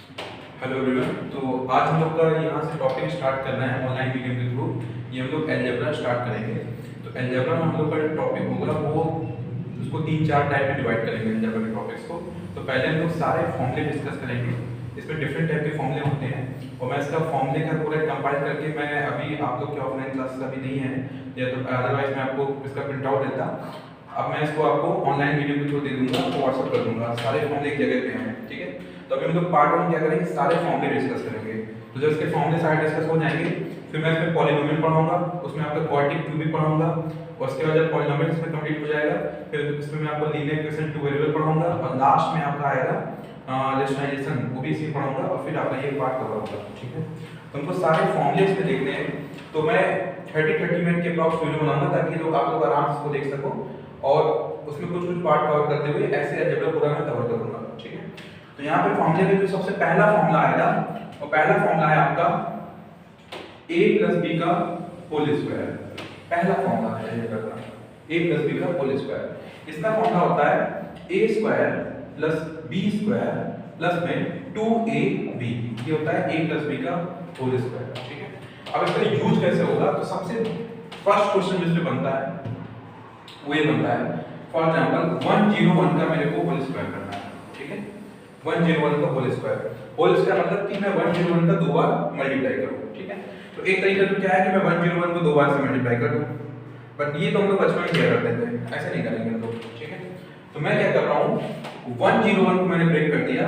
Hello everyone. तो आज हम लोग का यहाँ से टॉपिक स्टार्ट करना है ऑनलाइन मीडियम के थ्रू। ये हम लोग अलजेब्रा स्टार्ट करेंगे। तो अलजेब्रा में हम लोग का जो टॉपिक होगा वो उसको 3-4 टाइप में डिवाइड करेंगे अलजेब्रा के टॉपिक्स को। तो पहले हम लोग सारे फॉर्मूले डिस्कस करेंगे। इसमें डिफरेंट टाइप के फॉर्मूले होते हैं और मैं इसका फॉर्मूले का पूरा कंपाइल करके मैं अभी आप लोग के ऑफलाइन क्लासेस अभी नहीं है या तो अदरवाइज मैं आपको इसका प्रिंट आउट देता। अब मैं इसको आपको ऑनलाइन वीडियो के थ्रू दे दूंगा, आपको व्हाट्सअप कर दूंगा। सारे फॉर्मूले एक जगह पे हैं, ठीक है। तो अभी हम लोग पार्ट 1 क्या करेंगे, सारे फॉर्मूले डिस्कस करेंगे। तो जब इसके फॉर्मूले सारे डिस्कस हो जाएंगे फिर मैं इसमें पॉलिनोमियल पढ़ाऊंगा, उसमें आपका क्वाड्रेटिक क्यूबिक पढ़ाऊंगा और उसके बाद जब पॉलिनोमियल इसमें कंप्लीट हो जाएगा फिर इसमें मैं आपको लीनियर इक्वेशन टू वेरिएबल पढ़ाऊंगा और लास्ट में आपका आएगा रेशनलाइजेशन, वो भी इसी पढ़ाऊंगा और फिर आपका ये पार्ट कवर होगा, ठीक है। तो हमको सारे फॉर्मूले इसमें देखने हैं। तो मैं 30 मिनट के अप्रॉक्स वीडियो बनाऊंगा ताकि लोग आप लोग आराम से इसको देख सको और उसमें कुछ कुछ पार्ट कवर करते हुए ऐसे अलजेब्रा पूरा मैं कवर करूंगा, ठीक है। तो यहाँ पे फॉर्मूले में जो सबसे पहला फॉर्मूला आएगा और पहला फॉर्मूला है आपका a + b का होल स्क्वायर। पहला फॉर्मूला है ये करना a + b का होल स्क्वायर। इसका फॉर्मूला होता है a² + b² प्लस में 2ab। ये होता है a + b का होल स्क्वायर, ठीक है। अब इसका यूज कैसे होगा, तो सबसे फर्स्ट क्वेश्चन जिसमें बनता है वो ये बनता है, फॉर एग्जांपल 101 का मेरे को होल स्क्वायर करना है, ठीक है। 101 का होल स्क्वायर मतलब कि मैं 101 का 2 बार मल्टीप्लाई करूं, ठीक है। तो एक तरीका तो क्या है कि मैं 101 को 2 बार से मल्टीप्लाई कर दूं, बट ये तो हम लोग बचपन में किया करते थे, ऐसे नहीं करेंगे हम लोग, ठीक है। तो मैं क्या कर रहा हूं, 101 को मैंने ब्रेक कर दिया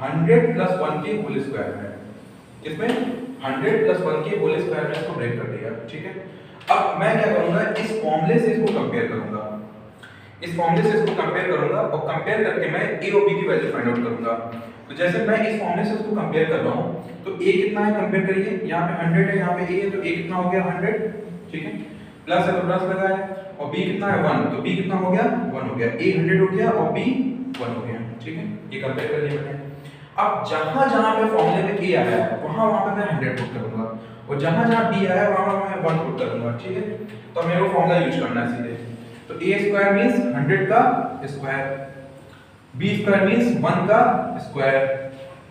100 + 1 के होल स्क्वायर में। इसमें 100 + 1 के होल स्क्वायर में इसको ब्रेक कर दिया, ठीक है। अब मैं क्या करूंगा, इस फॉर्मूले से इसको कंपेयर करूंगा, इस फॉर्मूले से इसको कंपेयर करूंगा और कंपेयर करके मैं a और b की वैल्यू फाइंड आउट करूंगा। तो जैसे मैं इस फॉर्मूले से इसको कंपेयर कर रहा हूं तो a कितना है कंपेयर करिए, यहाँ पे 100 है, यहाँ पे a है, तो a कितना हो गया 100, ठीक है। प्लस है तो प्लस लगा है और b कितना है 1, तो b कितना हो गया 1 हो गया, a 100 हो गया और b 1 हो गया, ठीक है। ये कंपेयर कर लिया मैंने। अब जहां जहां पे फॉर्मूले में a आया है वहां वहां पे मैं 100 पुट करूंगा और जहां जहां b आया है वहां मैं 1 पुट करूंगा, ठीक है। तो मेरे को फॉर्मूला यूज करना है सीधे। तो a² मींस 100 का स्क्वायर, b² मींस 1 का स्क्वायर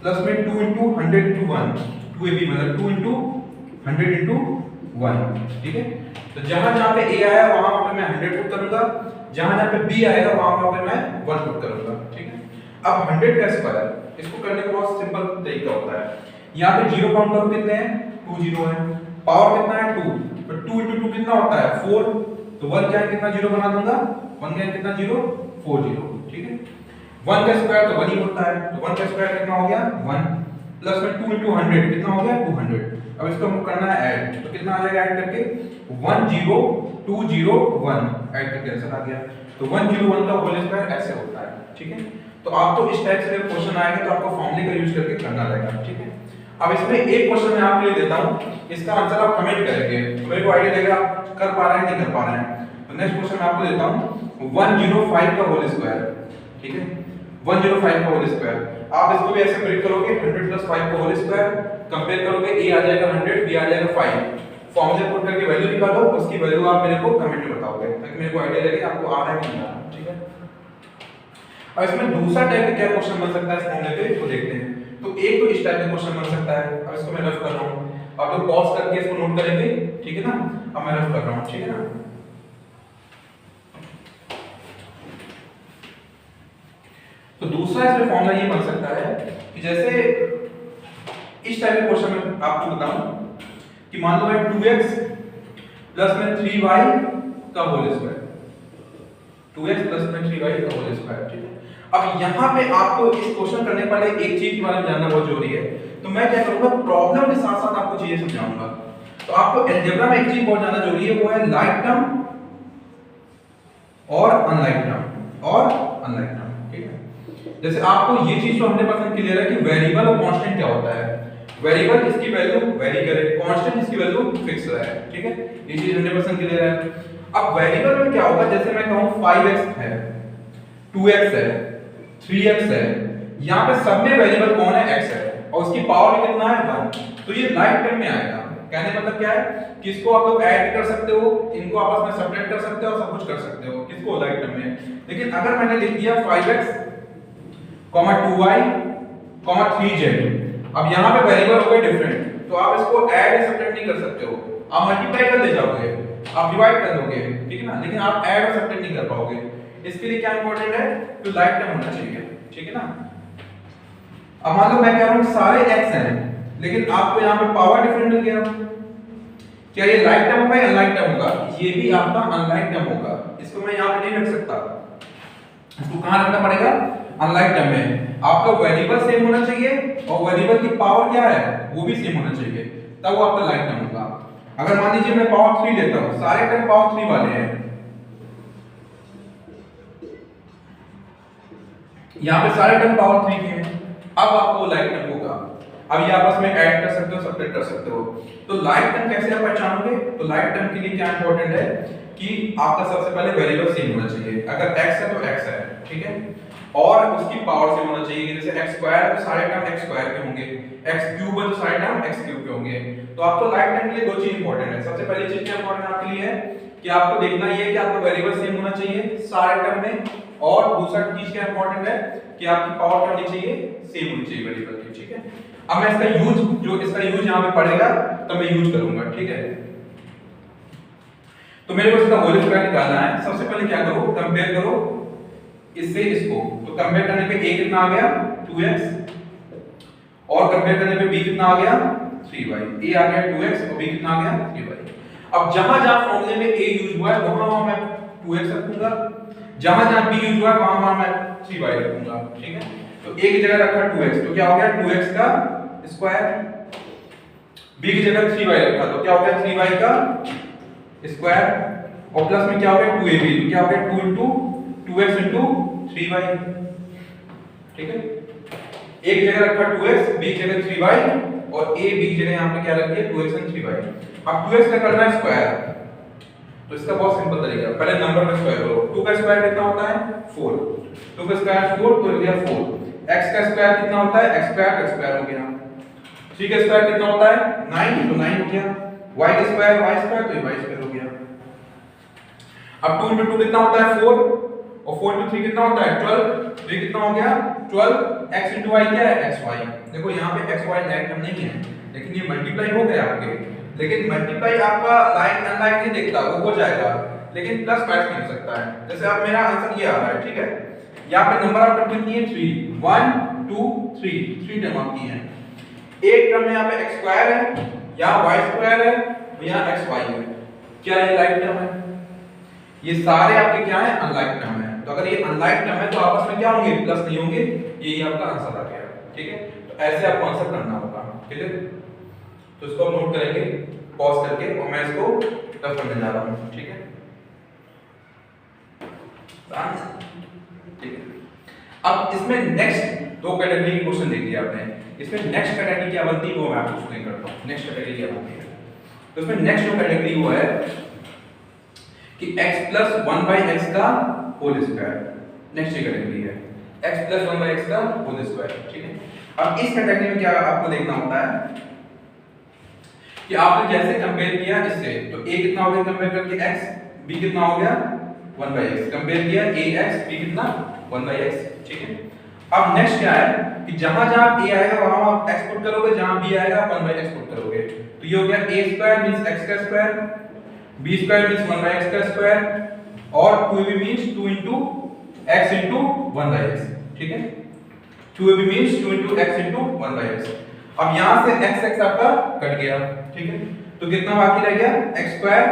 प्लस में 2 * 100 * 1, 2ab मतलब 2 * 100 * 1, ठीक है। तो जहां जहां पे a आया वहां पे मैं 100 पुट करूंगा, जहां जहां पे b आएगा वहां पे मैं 1 पुट करूंगा, ठीक है। अब 100 का स्क्वायर इसको करने का बहुत सिंपल तरीका होता है। यहाँ पे 0 काउंट करो, कितने हैं 2 0 है, पावर कितना है 2, तो 2 * 2 कितना होता है 4, तो 1 क्या है कितना 0 बना दूंगा, 1 क्या है कितना 0 4 0, ठीक है। 1 का स्क्वायर तो 1 ही होता है, तो 1 का स्क्वायर कितना हो गया 1 प्लस में 2 * 100 कितना हो गया 200। अब इसको हमको करना है ऐड, तो कितना आ जाएगा ऐड करके 1 0 2 0 1, ऐड करके आंसर आ गया। तो 101 का होल स्क्वायर ऐसे होता है, ठीक है। तो आपको इस टाइप से क्वेश्चन आएगा तो आपको फॉर्मूले का यूज करके करना रहेगा, ठीक है। अब इसमें एक क्वेश्चन मैं आपके लिए देता हूं, इसका आंसर आप कमेंट करेंगे तो मेरे को आईडिया लगेगा आप कर पा रहे हैं नहीं कर पा रहे हैं। तो नेक्स्ट क्वेश्चन मैं आपको देता हूं 105 का होल स्क्वायर, ठीक है। 105 का होल स्क्वायर आप इसको भी ऐसे ब्रेक करोगे 100 + 5 का होल स्क्वायर, कंपेयर करोगे a आ जाएगा 100 b आ जाएगा 5, फॉर्मूले पुट करके वैल्यू निकालो, उसकी वैल्यू आप मेरे को कमेंट में बताओगे ताकि मेरे को आईडिया लगे आपको आ रहा है कि नहीं आ रहा, ठीक है। अब इसमें दूसरा टाइप का क्या क्वेश्चन बन सकता है इस फॉर्मूले पे तो देखते हैं। तो एक तो इस टाइप का क्वेश्चन बन सकता है, अब इसको मैं रफ कर रहा हूं, आप लोग पॉज करके इसको नोट करेंगे, ठीक है ना। अब मैं रफ कर रहा हूं, ठीक है ना। तो दूसरा इसमें फॉर्मूला ये बन सकता है कि जैसे इस टाइप के क्वेश्चन में आपको बताऊं कि मान लो है 2x प्लस में 3y का होल स्क्वायर, 2x प्लस में 3y का होल स्क्वायर, ठीक है। अब यहाँ पे आपको इस क्वेश्चन करने के पहले एक चीज के बारे में जानना बहुत जरूरी है। तो मैं क्या करूंगा, प्रॉब्लम के साथ साथ आपको चीजें समझाऊंगा। तो आपको अलजेब्रा में एक चीज बहुत जानना जरूरी है, वो है लाइक टर्म और अनलाइक टर्म, ठीक है। जैसे आपको ये चीज तो 100% क्लियर है कि वेरिएबल और कांस्टेंट क्या होता है। वेरिएबल इसकी वैल्यू वेरी करे, कांस्टेंट इसकी वैल्यू फिक्स है, ठीक है। ये चीज 100% क्लियर है। अब वेरिएबल में क्या होगा, जैसे मैं कहूं 5x है, 2x है, 3x है, यहाँ पे सब में वेरिएबल कौन है x है और उसकी पावर में कितना है 1, तो ये लाइक टर्म में आएगा। कहने मतलब क्या है कि इसको आप लोग ऐड कर सकते हो, इनको आपस में सब्ट्रैक्ट कर सकते हो और सब कुछ कर सकते हो, किसको लाइक टर्म में। लेकिन अगर मैंने लिख दिया 5x, 2y 3z। अब यहाँ पे वेरिएबल हो गए डिफरेंट, तो आप इसको ऐड या सब्ट्रैक्ट नहीं कर सकते हो, आप मल्टीप्लाई कर ले जाओगे, आप डिवाइड कर दोगे, ठीक है ना, लेकिन आप ऐड और सब्ट्रैक्ट नहीं कर पाओगे। इसके लिए क्या इंपॉर्टेंट है, तो लाइक टर्म होना चाहिए, ठीक है ना। अब मान लो मैं कह रहा हूं सारे x हैं, लेकिन आपको यहाँ पे पावर डिफरेंट मिल गया, क्या ये लाइक टर्म होगा या अनलाइक टर्म होगा? ये भी आपका अनलाइक टर्म होगा, इसको मैं यहाँ पे नहीं रख सकता, इसको कहाँ रखना पड़ेगा? अनलाइक टर्म में। आपका वेरिएबल सेम होना चाहिए और वेरिएबल की पावर क्या है वो भी सेम होना चाहिए, तब वो आपका लाइक टर्म होगा। अगर मान लीजिए मैं पावर 3 लेता हूं, सारे टर्म पावर 3 वाले हैं, यहाँ पे सारे टर्म पावर 3 के हैं, अब आपको लाइक टर्म होगा। अब ये आपस में ऐड कर सकते हो, सब्ट्रैक्ट कर सकते हो। तो लाइक टर्म कैसे आप पहचानोगे? तो लाइक टर्म के लिए क्या इंपॉर्टेंट है कि आपका सबसे पहले वेरिएबल सेम होना चाहिए। अगर x है तो x है, ठीक है, और उसकी पावर सेम होना चाहिए। जैसे x स्क्वायर है तो सारे टर्म x स्क्वायर के होंगे, x क्यूब है तो सारे टर्म x क्यूब के होंगे। तो आपको लाइक टर्म के लिए दो चीज इंपॉर्टेंट है। सबसे पहली चीज क्या इंपॉर्टेंट आपके लिए है कि आपको देखना ये है कि आपका वेरिएबल सेम होना चाहिए सारे टर्म में, और दूसरा चीज क्या इंपॉर्टेंट है कि आपकी पावर क्या होनी चाहिए? सेम होनी चाहिए वेरिएबल की, ठीक है। अब मैं इसका यूज यहाँ पे पड़ेगा तो मैं यूज करूंगा, ठीक है। तो मेरे को इसका होल स्क्वायर निकालना है। सबसे पहले क्या करो, कंपेयर करो इससे इसको। तो कंपेयर करने पे a कितना आ गया 2x, और कंपेयर करने पे b कितना आ गया 3y। a आ गया 2x और b कितना आ गया 3y। अब जहां-जहां फॉर्मूले में a यूज हुआ है वहां मैं 2x रखूंगा, जहां-जहां b यूज हुआ है वहां मैं 3y रखूंगा, ठीक है। तो a की जगह रखा 2x, तो क्या हो गया 2x का स्क्वायर, b की जगह 3y रखा तो क्या हो गया 3y का स्क्वायर, और प्लस में क्या हो गया 2ab, तो क्या हो गया 2 into 2x into 3y, ठीक है। a की जगह रखा 2x, b की जगह 3y, और a b की जगह यहां पे क्या रख दिया 2x and 3y। अब 2x का करना है स्क्वायर, तो इसका बहुत सिंपल तरीका है, पहले नंबर का स्क्वायर करो। 2 का स्क्वायर कितना होता है 4, 2 का स्क्वायर 4 तो हो गया 4। x का स्क्वायर कितना होता है x स्क्वायर का स्क्वायर हो गया। 3 का स्क्वायर कितना होता है 9, तो 9 हो गया। y का स्क्वायर y स्क्वायर तो y स्क्वायर हो गया। अब 2 into 2 कितना होता है 4, और 4 into 3 कितना होता है 12, तो ये कितना हो गया 12। x into y क्या है xy। देखो यहाँ पे xy लाइन टर्म नहीं है, लेकिन ये मल्टीप्लाई हो गया आपके, लेकिन मल्टीप्लाई आपका लाइन अनलाइन नहीं देखता, वो हो जाएगा, लेकिन प्लस माइनस नहीं हो सकता है। जैसे अब मेरा आंसर ये आ रहा है, ठीक है, यहाँ पे नंबर ऑफ टर्म कितनी है 3, 1 2 3 टर्म आपकी है। एक टर्म में यहाँ पे x स्क्वायर है, यहाँ y स्क्वायर है, और यहाँ xy है। क्या ये लाइक टर्म है? ये सारे आपके क्या है अनलाइक टर्म है। तो अगर ये अनलाइक टर्म है तो आपस में क्या होंगे प्लस नहीं होंगे, यही आपका आंसर आ गया, ठीक है। तो ऐसे आपको आंसर करना होगा, ठीक है। तो इसको हम नोट करेंगे पॉज करके, और मैं इसको रफ करने जा रहा हूं, ठीक है, ठीक है। अब इसमें नेक्स्ट दो कैटेगरी के क्वेश्चन देख लिया आपने, इसमें नेक्स्ट कैटेगरी क्या बनती है वो मैं आपको एक्सप्लेन करता हूं। नेक्स्ट कैटेगरी क्या बनती है, तो इसमें नेक्स्ट जो कैटेगरी वो है कि x plus 1 by x का होल स्क्वायर। नेक्स्ट कैटेगरी है x plus 1 by x का होल स्क्वायर, ठीक है। अब इस कैटेगरी में क्या आपको देखना होता है कि आपने जैसे कंपेयर किया इससे, तो a कितना हो गया कंपेयर करके x, b कितना हो गया 1 by x, कंपेयर किया ax, b कितना 1 by x, ठीक है। अब नेक्स्ट क्या है कि जहां-जहां a आएगा वहां आप x पुट करोगे, जहां b आएगा 1 by x पुट करोगे। तो ये हो गया a स्क्वायर मींस x का square, b square means 1 by x का स्क्वायर, और 2ab means 2 into x into 1 by x, ठीक है। 2ab means 2 into x into 1 by x। अब यहां से x आपका कट गया, ठीक है। तो कितना बाकी रह गया x स्क्वायर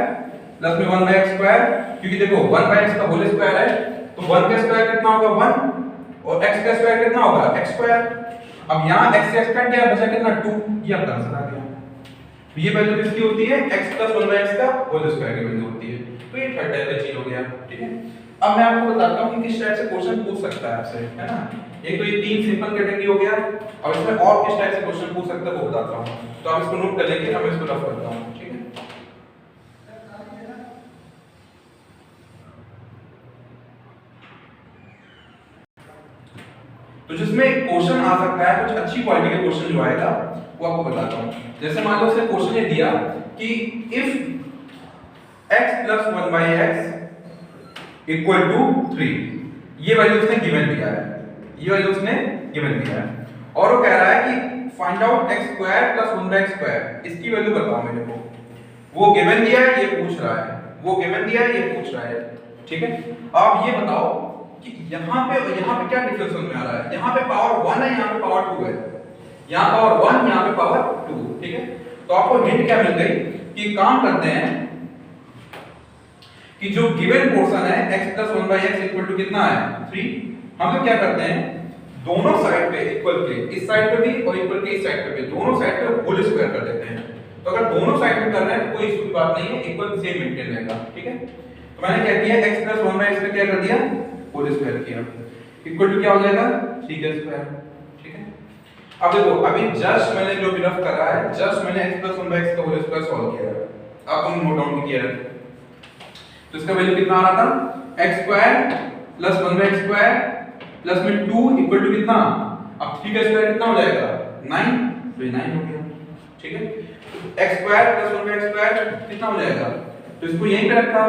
प्लस में 1 by x स्क्वायर, क्योंकि देखो 1 by x का होल स्क्वायर है, तो 1 का स्क्वायर कितना होगा 1, और x का स्क्वायर कितना होगा x स्क्वायर। अब यहां x से x कट गया, बचा कितना 2, ये आपका आंसर आ गया। तो ये वैल्यू किसकी होती है x plus 1 by x का होल स्क्वायर की वैल्यू होती है। तो ये थर्ड टाइप का चीज हो गया, ठीक है। अब मैं आपको बताता हूं कि किस टाइप से क्वेश्चन पूछ सकता है आपसे, है ना। एक तो ये तीन सिंपल कैटेगरी हो गया, और इसमें और किस टाइप से क्वेश्चन पूछ सकता है वो बताता हूं। तो आप इसको नोट कर लेंगे, मैं इसको रफ करता हूं, ठीक है। तो जिसमें क्वेश्चन आ सकता है, कुछ अच्छी क्वालिटी का क्वेश्चन जो आएगा वो आपको बताता हूं। जैसे मान लो उसने क्वेश्चन ये दिया कि if x plus 1 by x equal to 3, ये वैल्यू उसने गिवन दिया है, ये वैल्यू उसने गिवन दिया है, और वो कह रहा है कि find out x square plus 1/x², इसकी वैल्यू बताओ मेरे को। वो गिवन दिया है, ये पूछ रहा है, वो गिवन दिया है, ये पूछ रहा है, ठीक है। आप ये बताओ कि यहाँ पे क्या डिफरेंस में आ रहा है, यहाँ पे पावर 1 है, यहाँ पे पावर 2 है, यहाँ पावर 1, यहाँ पे पावर 2, ठीक है। तो आपको हिंट क्या मिल गई कि काम करते हैं कि जो गिवन पोर्शन है x plus 1/x equal to कितना है 3, हम लोग क्या करते हैं दोनों साइड पे इक्वल के, इस साइड पे भी और इक्वल के इस साइड पे भी, दोनों साइड पे होल स्क्वायर कर देते हैं। तो अगर दोनों साइड में कर रहे हैं तो कोई इशू की बात नहीं है, इक्वल सेम मेंटेन रहेगा, ठीक है। तो मैंने क्या किया x प्लस 1/x पे क्या कर दिया होल स्क्वायर किया, इक्वल टू क्या हो जाएगा 3k², ठीक है। अब देखो अभी जस्ट मैंने जो भी रफ करा है, जस्ट मैंने x प्लस 1/x का होल स्क्वायर सॉल्व किया है, आप नोट डाउन किया है। तो इसका वैल्यू कितना आ रहा था x² प्लस 1/x² प्लस में 2 इक्वल टू कितना, अब 3k² कितना हो जाएगा 9, तो ये 9 हो गया, ठीक है। x² प्लस 1/x² कितना हो जाएगा, तो इसको यहीं पे रखा,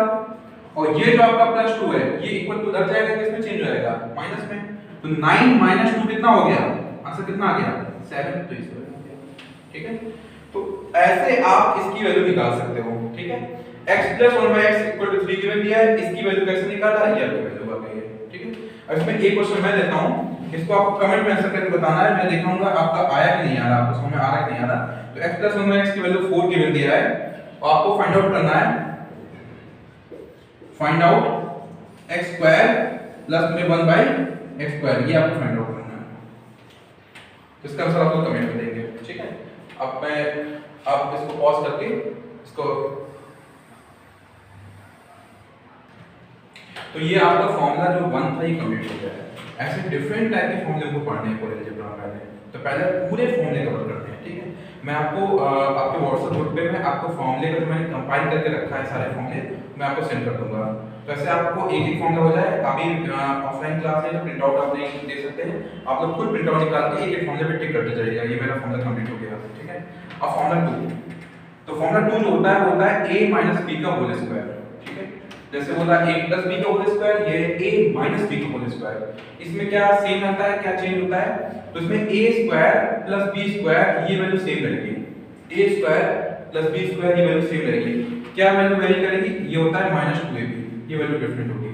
और ये जो आपका प्लस 2 है ये इक्वल टू उधर जाएगा, किसमें चेंज हो जाएगा माइनस में, तो 9 माइनस 2 कितना हो गया, आंसर कितना आ गया 7, तो इसमें हो गया, ठीक है। तो ऐसे आप इसकी वैल्यू निकाल सकते हो, ठीक है। x plus 1/x equal to 3 given दिया है, इसकी वैल्यू कैसे निकाला, ये आपकी वैल्यू आ गई है, ठीक है। अब इसमें एक क्वेश्चन मैं देता हूं, इसको आपको कमेंट में आंसर करके बताना है, मैं दिखाऊंगा आपका आया कि नहीं आ रहा, आपको समझ में आ रहा कि नहीं आ रहा। तो x प्लस 1/x की वैल्यू 4 गिवन दिया है, और आपको फाइंड आउट करना है, find out x square plus में 1/x², ये आपको फाइंड आउट करना है। इसका आंसर आपको कमेंट में देंगे, ठीक है। अब मैं आप इसको पॉज करके इसको, तो ये आपका फॉर्मूला जो 1 था ये कंप्लीट हो गया है। ऐसे डिफरेंट टाइप के फॉर्मूले को पढ़ने को अलजेब्रा में, तो पहले पूरे फॉर्मूले कवर करते हैं, ठीक है। मैं आपको आपके व्हाट्सएप ग्रुप पे मैं आपको फॉर्मूले का जो मैंने कंपाइल करके रखा है सारे फॉर्मूले मैं आपको सेंड कर दूंगा। तो ऐसे आपको एक एक फॉर्मूला हो जाए, अभी ऑफलाइन क्लास है तो प्रिंट आउट आप नहीं दे सकते हैं, आप लोग खुद प्रिंट आउट निकाल के एक एक फॉर्मूले पे टिक करते जाइएगा, ये मेरा फॉर्मूला कंप्लीट हो गया, ठीक है। अब फॉर्मूला 2, तो फॉर्मूला 2 जो होता है वो होता है a माइनस b का होल स्क्वायर, ठीक है। जैसे बोला a प्लस b का होल स्क्वायर, ये a माइनस b का होल स्क्वायर, इसमें क्या सेम आता है, क्या चेंज होता है, तो इसमें a square plus b square ये वैल्यू सेम रहेगी, a square plus b square ये वैल्यू सेम रहेगी, क्या वैल्यू वेरी करेगी, ये होता है -2ab, ये वैल्यू डिफरेंट होगी,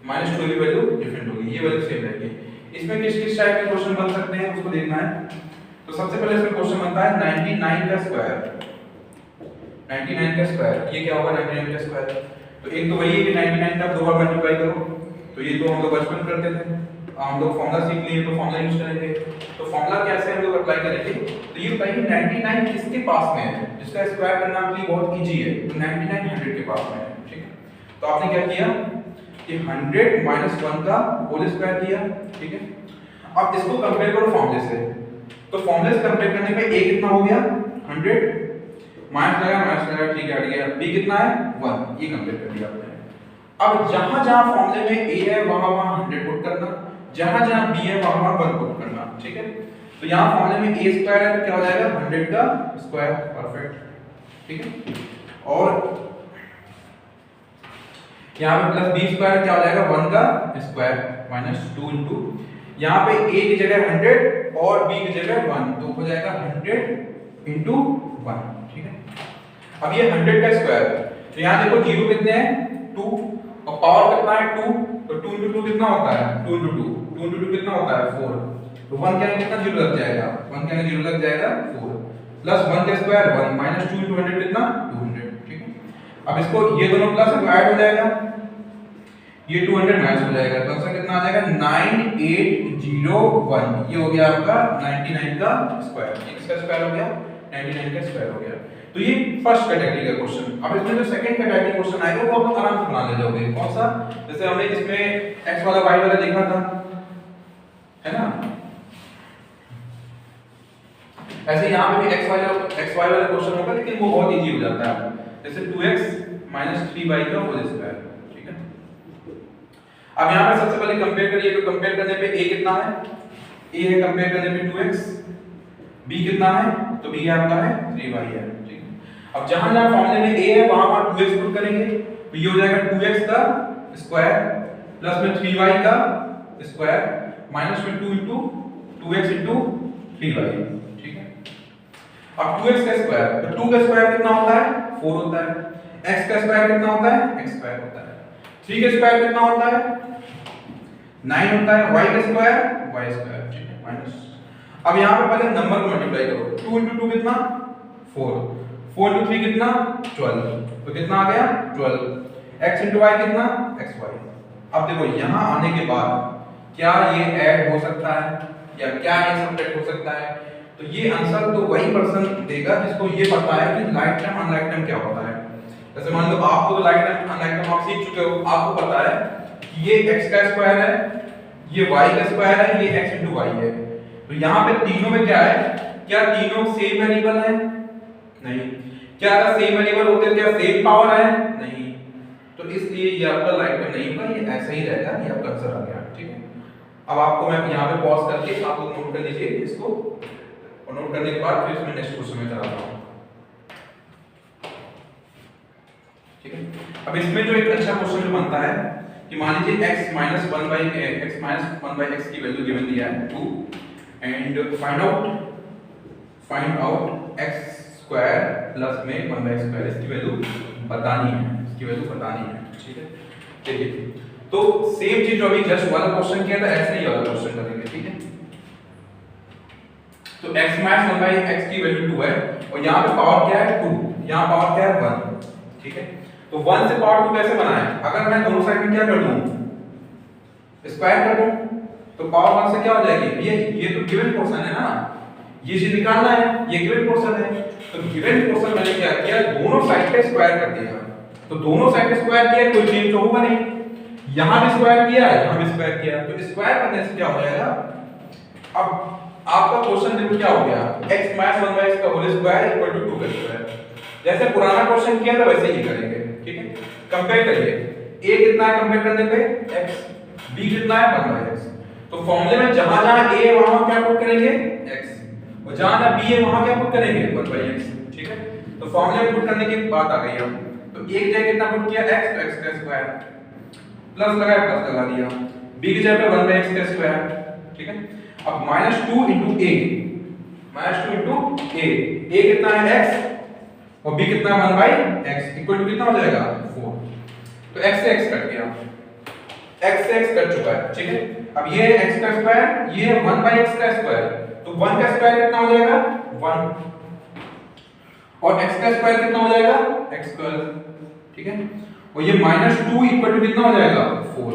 -2ab वैल्यू डिफरेंट होगी, ये वैल्यू सेम रहेगी। इसमें किस किस टाइप के क्वेश्चन बन सकते हैं उसको देखना है। तो सबसे पहले इसमें क्वेश्चन बनता है 99 का स्क्वायर, 99 का स्क्वायर, ये क्या होगा 99 का स्क्वायर, तो एक तो वही है कि 99 का 2 बार मल्टीप्लाई करो, तो ये तो हम लोग बचपन करते थे, हम लोग फॉर्मूला सीख लिए तो फॉर्मूला यूज करेंगे। तो फॉर्मूला कैसे हम लोग अप्लाई करेंगे, तो ये बताइए 99 किसके पास में है, जिसका स्क्वायर करना आपके लिए बहुत इजी है, तो 99 100 के पास में है, ठीक है। तो आपने क्या किया कि 100 माइनस 1 का होल स्क्वायर किया, ठीक है। अब इसको कंपेयर करो फॉर्मूले से, तो फॉर्मूले से कंपेयर करने पे a कितना हो गया 100, माइनस लगा ठीक है, हट गया, b कितना है 1, ये कंपेयर कर दिया आपने। अब जहां जहां फॉर्मूले में a है वहां वहां 100 पुट करना, जहां जहां b है वहां वहां 1 पुट करना, ठीक है। तो यहां फॉर्मूले में a स्क्वायर है तो क्या हो जाएगा 100 का स्क्वायर, परफेक्ट, ठीक है। और यहाँ पे प्लस b स्क्वायर क्या हो जाएगा 1 का स्क्वायर माइनस 2 इंटू, यहाँ पे a की जगह 100 और b की जगह 1, तो हो जाएगा 100 इंटू 1, ठीक है। अब ये 100 का स्क्वायर, तो यहाँ देखो 0 कितने हैं 2, और पावर कितना है 2, तो 2 इंटू 2 कितना होता है 2 इंटू 2, 2 इंटू 2 कितना होता है 4, तो 1 के आगे कितना 0 लग जाएगा, 1 के आगे 0 लग जाएगा 4, प्लस 1 का स्क्वायर 1 माइनस 2 इंटू 100 कितना 200, ठीक है। अब इसको ये दोनों प्लस ऐड हो जाएगा, ये 200 माइनस हो जाएगा, तो आंसर कितना आ जाएगा 9801, ये हो गया आपका 99 का स्क्वायर, ये किसका स्क्वायर हो गया 99 का स्क्वायर हो गया। तो ये फर्स्ट कैटेगरी का क्वेश्चन। अब इसमें जो सेकंड कैटेगरी क्वेश्चन आएगा वो आप आराम से बना ले जाओगे, कौन सा, जैसे हमने इसमें x वाला y वाला देखा था, है ना, ऐसे यहाँ पे भी x y वाला क्वेश्चन होगा, लेकिन वो बहुत इजी हो जाता है, जैसे 2x 3y का होल स्क्वायर, ठीक है। अब यहाँ पे सबसे पहले कंपेयर करिए, तो कंपेयर करने पे a कितना है, a है कंपेयर करने पे 2x, b कितना है, तो b आपका है 3y है, ठीक है। अब जहां जहां फॉर्मूले में a है वहां वहां 2x पुट करेंगे, तो ये हो जाएगा 2x का स्क्वायर प्लस में 3y का स्क्वायर माइनस में 2 इंटू 2x इंटू 3y, ठीक है। अब 2x का स्क्वायर, तो 2 का स्क्वायर कितना होता है 4 होता है, x का स्क्वायर कितना होता है x स्क्वायर होता है, 3 का स्क्वायर कितना होता है 9 होता है, y का स्क्वायर y स्क्वायर, ठीक है, माइनस। अब यहाँ पे पहले नंबर को मल्टीप्लाई करो, 2 into 2 कितना 4, 4 into 3 कितना 12, तो कितना आ गया 12, x into y कितना xy। अब देखो यहाँ आने के बाद क्या ये ऐड हो सकता है या क्या ये सब्ट्रैक्ट हो सकता है, तो ये आंसर तो वही पर्सन देगा जिसको ये पता है कि लाइक टाइम अनलाइक टाइम क्या होता है। जैसे मान लो आपको तो लाइक टाइम अनलाइक टाइम आप सीख चुके हो, आपको पता है कि ये x का स्क्वायर है, ये y का स्क्वायर है, ये x into y है। तो यहाँ पे तीनों में क्या है, क्या तीनों सेम वेरिएबल है नहीं, क्या अगर सेम वेरिएबल होते क्या सेम पावर है नहीं, तो इसलिए ये आपका लाइक टाइम नहीं होगा, ये ऐसा ही रहेगा, ये आपका आंसर आ गया, ठीक है। अब आपको मैं यहाँ पे पॉज करके आप लोग नोट कर लीजिए इसको, और नोट करने के बाद फिर इसमें नेक्स्ट क्वेश्चन में कराता हूँ, ठीक है। अब इसमें जो एक अच्छा क्वेश्चन जो बनता है कि मान लीजिए x minus 1 by x की वैल्यू गिवन दिया है 2 and find out x square plus में 1 by x स्क्वायर, इसकी वैल्यू बतानी है, इसकी वैल्यू बतानी है, ठीक है। देखिए तो सेम चीज जो अभी जस्ट वाला क्वेश्चन किया था ऐसे ही वाला क्वेश्चन करेंगे, ठीक है। तो x minus 1 by x की वैल्यू 2 है और यहाँ पे पावर क्या है 2, यहाँ पावर क्या है 1, ठीक है। तो 1 से पावर 2 कैसे बनाएं, अगर मैं दोनों साइड में क्या कर दूं स्क्वायर कर दूं, तो पावर 1 से क्या हो जाएगी, ये तो गिवन पोर्शन है ना, ये चीज निकालना है, ये गिवन पोर्शन है, तो गिवन पोर्शन मैंने क्या किया दोनों साइड पे स्क्वायर कर दिया, तो दोनों साइड पे स्क्वायर किया कोई चेंज तो होगा नहीं, यहां भी स्क्वायर किया है यहां भी स्क्वायर किया, तो स्क्वायर करने से क्या हो जाएगा, अब आपका क्वेश्चन देखो क्या हो गया x minus 1 by x का होल स्क्वायर इक्वल टू 2 का स्क्वायर, जैसे पुराना क्वेश्चन किया था वैसे ही करेंगे, ठीक है। कंपेयर करिए a कितना है कंपेयर करने पे x, b कितना है 1 by x, तो फॉर्मूले में जहां-जहां a है वहां क्या पुट करेंगे x, और जहां b है वहां क्या पुट करेंगे 1 by x, ठीक है। तो फॉर्मूले में पुट करने की बात आ गई अब, तो एक जगह कितना पुट किया x, तो x का स्क्वायर प्लस लगाया प्लस लगा दिया, b की जगह पे 1 by x का स्क्वायर, ठीक है। अब -2 into a, -2 into a कितना है x और b कितना है 1 by x इक्वल टू कितना हो जाएगा 4, तो x से x कट गया, x से x कट चुका है, ठीक है। अब ये है x का स्क्वायर, ये है 1 by x का स्क्वायर, तो 1 का स्क्वायर कितना हो जाएगा 1 और x का स्क्वायर कितना हो जाएगा x स्क्वायर, ठीक है। और ये -2 इक्वल टू कितना हो जाएगा 4,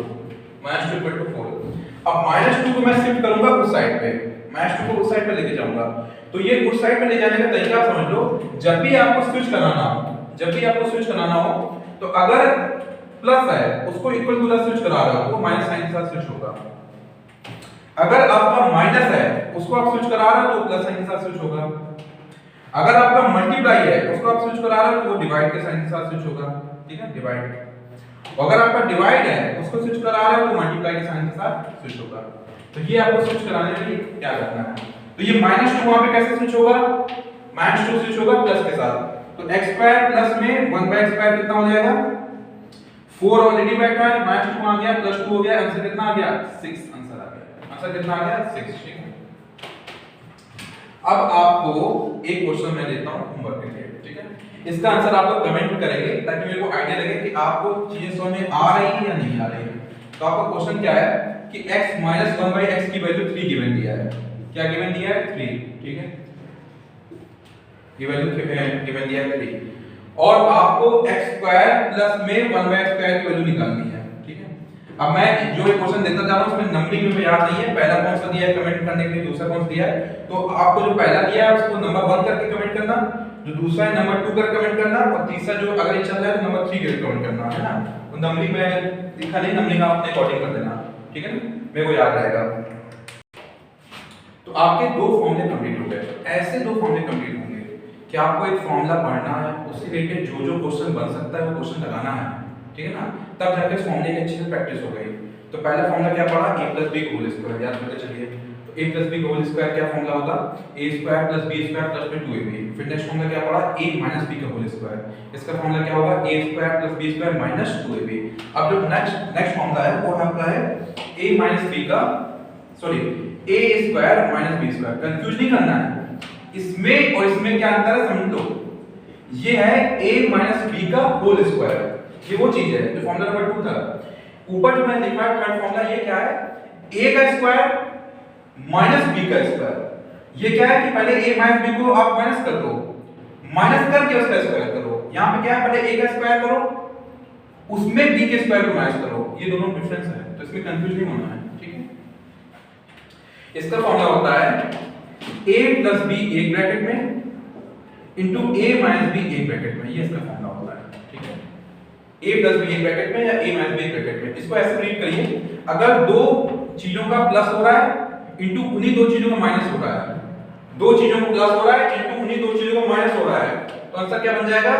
-2 इक्वल टू 4। अब -2 को मैं शिफ्ट करूंगा उस साइड पे, -2 को उस साइड पे लेके जाऊंगा, तो ये उस साइड पे ले जाने का तरीका समझ लो, जब भी आपको स्विच कराना हो, तो अगर प्लस है उसको इक्वल टू प्लस स्विच करा रहे हो तो माइनस साइन के साथ स्विच होगा, अगर आपका माइनस है उसको आप स्विच करा रहे हो तो प्लस साइन के साथ स्विच होगा, अगर आपका मल्टीप्लाई है उसको आप स्विच करा रहे हो तो वो डिवाइड के साइन के साथ स्विच होगा, ठीक है, डिवाइड। अगर आपका डिवाइड है उसको स्विच करा रहे हो तो मल्टीप्लाई के साइन के साथ स्विच होगा, तो ये आपको स्विच कराने के लिए क्या करना है, तो ये -2 वहां पे कैसे स्विच होगा, -2 स्विच होगा प्लस के साथ, तो x स्क्वायर प्लस में 1 by x स्क्वायर कितना हो जाएगा 4 ऑलरेडी बैठा है, -2 आ गया प्लस 2 हो गया, आंसर कितना आ गया 6, आंसर आ गया, आंसर कितना आ गया 6, ठीक है। अब आपको एक क्वेश्चन मैं देता हूं होमवर्क के लिए, ठीक है, इसका आंसर आप लोग कमेंट में करेंगे ताकि मेरे को आईडिया लगे कि आपको चीजें समझ में आ रही है या नहीं आ रही है। तो आपका क्वेश्चन क्या है कि x minus 1 by x की वैल्यू 3 गिवन दिया है, क्या गिवन दिया है 3, ठीक है, ये वैल्यू गिवन दिया है 3 और आपको x स्क्वायर प्लस में 1 by x स्क्वायर की वैल्यू निकालनी है, ठीक है। अब मैं जो एक क्वेश्चन देता जा रहा हूं उसमें नंबरिंग में याद नहीं है पहला कौन सा दिया है कमेंट करने के लिए, दूसरा कौन सा दिया है, तो आपको जो पहला दिया है उसको नंबर 1 करके कमेंट करना, जो दूसरा है नंबर 2 कर कमेंट करना, और तीसरा जो अगर ये चल रहा है तो नंबर 3 कर कमेंट करना है ना। तो नंबरिंग में लिखा नहीं, नंबरिंग आप अपने अकॉर्डिंग कर देना, ठीक है ना, मेरे को याद रहेगा। तो आपके दो फॉर्मूले कंप्लीट हो गए, ऐसे दो फॉर्मूले कंप्लीट होंगे कि आपको एक फॉर्मूला पढ़ना है, उससे रिलेटेड जो जो क्वेश्चन बन सकता है वो क्वेश्चन लगाना है, ठीक है ना, तब जाके इस फॉर्मूले की अच्छे से प्रैक्टिस हो गई। तो पहला फॉर्मूला क्या पढ़ा a + b होल स्क्वायर, याद करके चलिए, तो a + b होल स्क्वायर क्या फॉर्मूला होगा a square + b square + 2ab। फिर नेक्स्ट फॉर्मूला क्या पढ़ा a - b का होल स्क्वायर, इसका फॉर्मूला क्या होगा a square + b square - 2ab। अब जो नेक्स्ट फॉर्मूला है वो आपका है a - b का sorry A square minus B square. Confuse नहीं करना है, इसमें और इसमें क्या अंतर है समझ लो। ये है a माइनस बी का होल स्क्वायर, ये वो चीज है जो फॉर्मूला नंबर 2 था। ऊपर जो मैंने लिखा है थर्ड फॉर्मूला, ये क्या है, a का स्क्वायर माइनस b का स्क्वायर। ये क्या है कि पहले a माइनस b को आप माइनस कर दो, माइनस करके उसका स्क्वायर करो। यहां पे क्या है, पहले a का स्क्वायर करो, उसमें b के स्क्वायर को माइनस करो, ये दोनों डिफरेंस है, तो इसमें कंफ्यूज नहीं होना है, ठीक है। इसका फॉर्मूला होता है a प्लस b एक ब्रैकेट में इंटू a माइनस b एक ब्रैकेट में, ये इसका फॉर्मूला होता है, ठीक है। a प्लस b एक ब्रैकेट में या a माइनस b एक ब्रैकेट में। इसको ऐसे रीड करिए, अगर दो चीजों का प्लस हो रहा है इंटू उन्हीं दो चीजों का माइनस हो रहा है, दो चीजों को प्लस हो रहा है इंटू उन्हीं दो चीजों का माइनस हो रहा है, तो आंसर क्या बन जाएगा,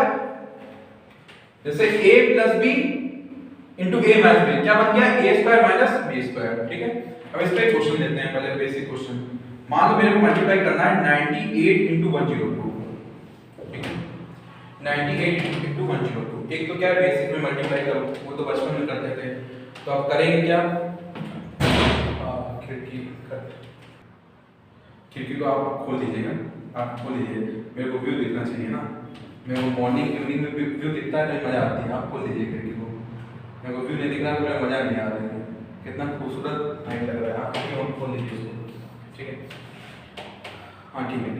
जैसे a plus b into a minus b, क्या बन गया, a square minus b square, ठीक है। अब इस पे क्वेश्चन लेते हैं, पहले बेसिक क्वेश्चन। मान लो मेरे को मल्टीप्लाई करना है 98 इंटू 102, 98 इंटू 102। एक तो क्या है बेसिक में मल्टीप्लाई करो, वो तो बचपन में करते थे, तो आप करेंगे क्या, खिड़की को आप खोल दीजिएगा, आप खोल दीजिए, मेरे को व्यू दिखना चाहिए ना, मेरे को मॉर्निंग इवनिंग में व्यू दिखता है तो मजा आती है। आप खोल दीजिए खिड़की को, मेरे को व्यू नहीं दिख रहा तो मेरा मजा नहीं आ रहा है, कितना खूबसूरत टाइम लग रहा है। आप खिड़की खोल दीजिए इसको, ठीक है। हाँ ठीक है,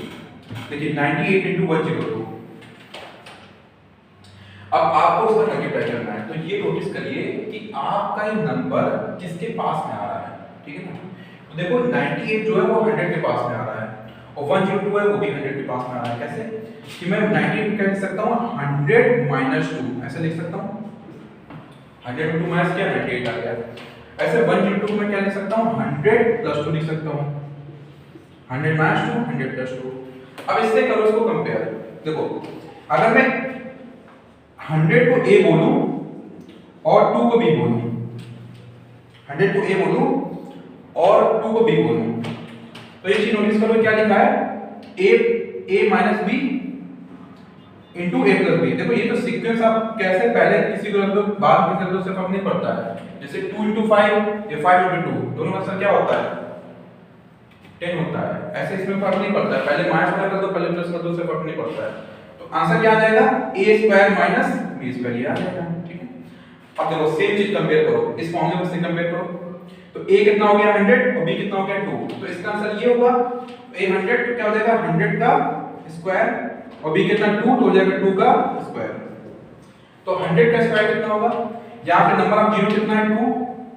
देखिए 98 इंटू 102। अब आपको उसका मल्टीप्लाई करना है, तो ये नोटिस करिए कि आपका ये नंबर किसके पास में आ रहा है, ठीक है ना। तो देखो 98 जो है वो 100 के पास में आ रहा है और 102 है वो भी 100 के पास में आ रहा है। कैसे कि मैं 98 क्या लिख सकता हूँ, 100 माइनस 2, ऐसे लिख सकता हूँ, 100 में 2 माइनस किया 98 आ गया। ऐसे 102 में क्या लिख सकता हूँ, 100 प्लस 2 लिख सकता हूँ, 100 माइनस 2 100 प्लस 2। अब इससे करो इसको कंपेयर। देखो अगर मैं 100 को a बोलूं और 2 को b बोलूं, 100 को a बोलूं और 2 को b बोलूं, तो ये चीज नोटिस करो क्या लिखा है, a minus b into a plus b। देखो ये तो सीक्वेंस आप कैसे पहले किसी को रख दो बाद में कर दो, से फर्क नहीं पड़ता है। जैसे 2 इंटू 5 या 5 इंटू 2, दोनों का आंसर क्या होता है, 10 होता है। ऐसे इसमें फर्क नहीं पड़ता है, पहले माइनस वाला कर दो पहले प्लस कर दो, से फर्क नहीं पड़ता है। तो आंसर क्या आ जाएगा, a square minus b square, ये आ जाएगा, ठीक है। अब देखो सेम चीज कंपेयर करो, इस फॉर्मूले से कंपेयर करो, तो a कितना हो गया 100 और b कितना हो गया 2, तो इसका आंसर ये होगा, a 100 तो क्या हो जाएगा 100 का स्क्वायर और b कितना 2 तो हो जाएगा 2 का स्क्वायर। तो 100 का स्क्वायर कितना होगा, यहां पे नंबर ऑफ जीरो कितना है 2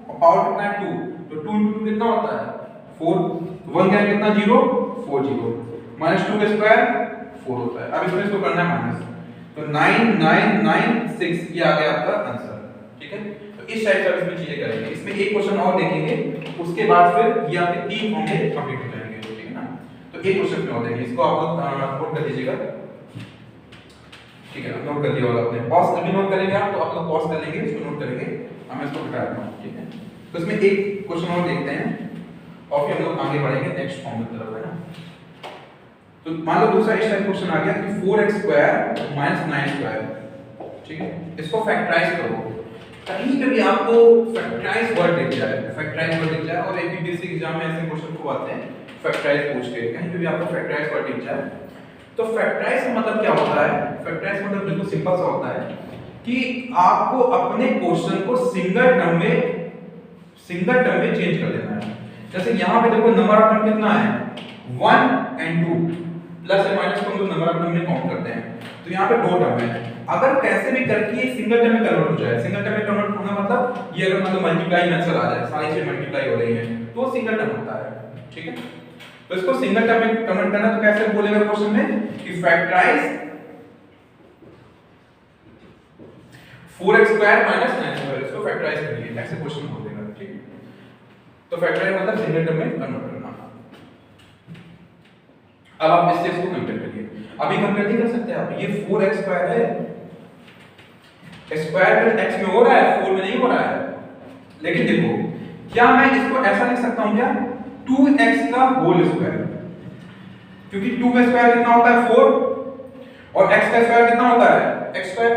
और पावर कितना है 2, तो 2 into 2 कितना होता है 4, 1 का कितना 0 4 0 माइनस 2 का स्क्वायर 4 होता है। अब इसमें इसको करना है माइनस, तो 9996 ये आ गया आपका आंसर, ठीक है। तो इस टाइप से इसमें चीजें करेंगे। इसमें एक क्वेश्चन और देखेंगे, उसके बाद फिर ये आपके 3 फॉर्मूले कंप्लीट हो जाएंगे, ठीक है ना। तो एक क्वेश्चन में और देखेंगे, इसको आप लोग नोट कर लीजिएगा, ठीक है। नोट कर लिया होगा आपने, पॉज अभी नोट करेंगे आप, तो आप लोग पॉज कर लेंगे, इसको नोट करेंगे, हम इसको हटा देता हूं, ठीक है। तो इसमें एक क्वेश्चन और देखते हैं और फिर हम लोग आगे बढ़ेंगे नेक्स्ट फॉर्मूले की तरफ, है ना। तो मान लो दूसरा इस टाइप क्वेश्चन आ गया कि 4x स्क्वायर माइनस 9 स्क्वायर, ठीक है। इसको फैक्टराइज करो, कहीं पे भी आपको फैक्टराइज वर्ड दिख जाए, फैक्टराइज वर्ड दिख जाए, और एपीपीएससी एग्जाम में ऐसे क्वेश्चन को आते हैं फैक्टराइज पूछ के, कहीं पे भी आपको फैक्टराइज वर्ड दिख जाए, तो फैक्टराइज का मतलब क्या होता है, फैक्टराइज मतलब बिल्कुल सिंपल सा होता है कि आपको अपने क्वेश्चन को सिंगल टर्म में चेंज कर देना है। जैसे यहां पे देखो नंबर ऑफ टर्म कितना है 1 and 2, प्लस या माइनस को हम लोग नंबर ऑफ टर्म में काउंट करते हैं, तो यहाँ पे 2 टर्म है। अगर कैसे भी करके ये सिंगल टर्म में कन्वर्ट हो जाए, सिंगल टर्म में कन्वर्ट होना मतलब ये अगर मतलब मल्टीप्लाई में आंसर आ जाए, सारी चीजें मल्टीप्लाई हो रही हैं, तो सिंगल टर्म होता है, ठीक है। तो इसको सिंगल टर्म में कन्वर्ट करना तो कैसे बोलेगा क्वेश्चन में कि factorise 4x square minus 9 square, इसको फैक्टराइज करिए, ऐसे क्वेश्चन बोलेगा, ठीक है। तो फैक्टराइज मतलब सिंगल टर्म में कन्वर्ट करना। अब आप इससे इसको कंपेयर करिए, अभी कंपेयर नहीं कर सकते आप, ये 4x स्क्वायर है, स्क्वायर फिर x में हो रहा है 4 में नहीं हो रहा है, लेकिन देखो क्या मैं इसको ऐसा लिख सकता हूं क्या 2x का होल स्क्वायर, क्योंकि 2 का स्क्वायर कितना होता है 4 और x का स्क्वायर कितना होता है x स्क्वायर,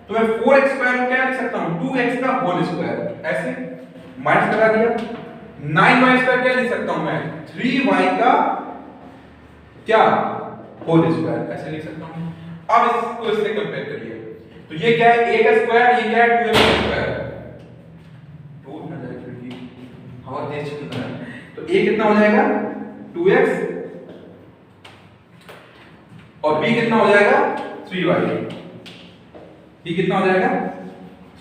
तो मैं 4x स्क्वायर को क्या लिख सकता हूं 2x का होल स्क्वायर, ऐसे माइनस लगा दिया 9y² क्या लिख सकता हूं मैं, 3y का क्या होल स्क्वायर, ऐसे लिख सकता हूं। अब इसको इससे कंपेयर करिए, तो ये क्या है, a का स्क्वायर, ये क्या है 2x का स्क्वायर, टूट ना जाए क्योंकि हवा तेज चल रहा है, तो a कितना हो जाएगा 2x और b कितना हो जाएगा 3y, b कितना हो जाएगा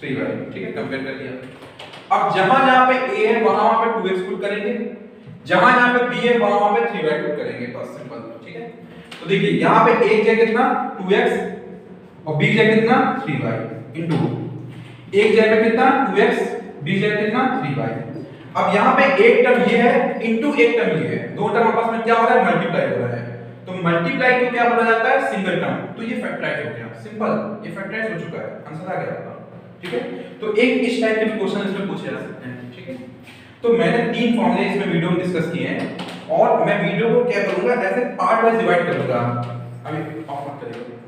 3y, ठीक है, कंपेयर कर दिया। अब जहां जहां पे a है वहां वहां पे 2x पुट करेंगे, जहां जहां पे b है वहां वहां पे 3y पुट करेंगे, बस सिंपल, ठीक है। तो देखिए यहां पे a क्या कितना 2x और b क्या कितना 3y इनटू a क्या है कितना 2x, b क्या कितना 3y। अब यहां पे एक टर्म ये है इनटू एक टर्म ये है, दो टर्म आपस में क्या हो रहा है मल्टीप्लाई हो रहा है, तो मल्टीप्लाई को क्या बोला जाता है सिंगल टर्म, तो ये फैक्टराइज हो गया, सिंपल, ये फैक्टराइज हो चुका है, आंसर आ गया आपका, ठीक है। तो एक इस टाइप के क्वेश्चन इसमें पूछे जा सकते हैं, ठीक है। तो मैंने 3 फॉर्मूले इसमें वीडियो में डिस्कस किए हैं और मैं वीडियो को क्या करूंगा ऐसे पार्ट वाइज डिवाइड करूंगा, अभी ऑफ मत करिए,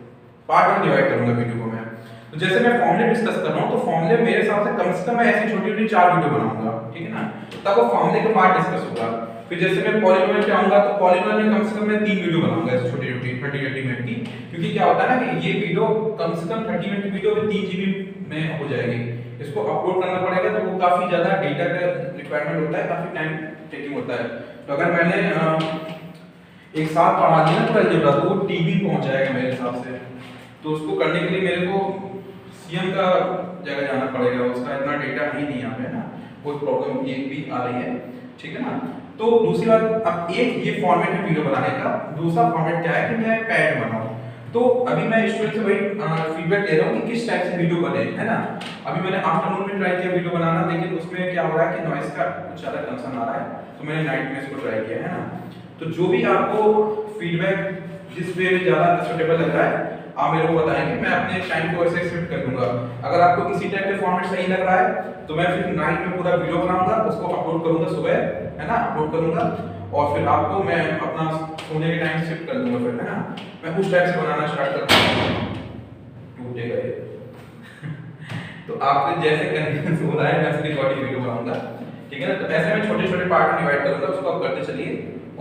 पार्ट वाइज डिवाइड करूंगा वीडियो को मैं। तो जैसे मैं फॉर्मूले डिस्कस कर रहा हूं तो फॉर्मूले मेरे हिसाब से कम मैं ऐसी छोटी-छोटी 4 वीडियो बनाऊंगा, ठीक है ना, तब वो फॉर्मूले के पार्ट डिस्कस होगा। फिर जैसे मैं पॉलीनोमियल पे आऊंगा तो पॉलीनोमियल में कम से कम मैं 3 वीडियो बनाऊंगा ऐसे छोटी-छोटी 30 मिनट की, क्योंकि क्या होता है ना कि ये वीडियो कम से कम 30 मिनट की वीडियो में 3 जीबी में हो जाएगी, इसको अपलोड करना पड़ेगा तो वो काफी ज्यादा डेटा का रिक्वायरमेंट होता है, काफी टाइम टेकिंग होता है। तो अगर मैंने एक साथ पढ़ा दिया ना पूरा अलजेब्रा तो वो टीबी पहुंच जाएगा मेरे हिसाब से, तो उसको करने के लिए मेरे को सीएम का जगह जाना पड़ेगा, उसका इतना डेटा है नहीं यहाँ पे ना, कोई प्रॉब्लम ये भी आ रही है, ठीक है ना। तो दूसरी बात, अब एक ये फॉर्मेट है वीडियो बनाने का, दूसरा फॉर्मेट क्या है कि मैं पैड बनाऊं। तो अभी मैं स्टूडेंट से वही फीडबैक ले रहा हूँ कि किस टाइप से वीडियो बने, है ना। अभी मैंने आफ्टरनून में ट्राई किया वीडियो बनाना, लेकिन उसमें क्या हो रहा है कि नॉइस का कुछ ज़्यादा कंसर्न आ रहा है, तो मैंने नाइट में इसको ट्राई किया, है ना। तो जो भी आपको फीडबैक जिस वे में ज़्यादा सुटेबल लग रहा है आप मेरे को बताएंगे, मैं अपने टाइम को ऐसे शिफ्ट कर दूंगा। अगर आपको किसी टाइप के फॉर्मेट सही लग रहा है तो मैं फिर नाइट में पूरा वीडियो बनाऊंगा, उसको अपलोड करूंगा सुबह, है ना, अपलोड करूंगा और फिर आपको मैं अपना सोने के टाइम शिफ्ट कर दूंगा फिर, है ना। मैं उस टाइप से बनाना स्टार्ट करता हूँ, टूटेगा ये तो आपको जैसे कन्वीनियंस हो रहा है मैं उसकी रिकॉर्डिंग वीडियो बनाऊंगा, ठीक है ना। तो ऐसे मैं छोटे-छोटे पार्ट में डिवाइड करूंगा, उसको आप करते चलिए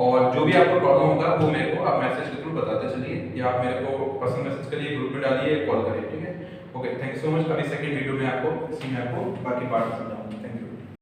और जो भी आपको प्रॉब्लम होगा वो मेरे को आप मैसेज के थ्रू बताते चलिए या आप मेरे को पर्सनल मैसेज करिए, ग्रुप में डालिए, कॉल करिए, ठीक है। Okay, thank you so much. अभी सेकंड वीडियो में आपको इसी में आपको बाकी पार्ट समझाऊंगा। Thank you.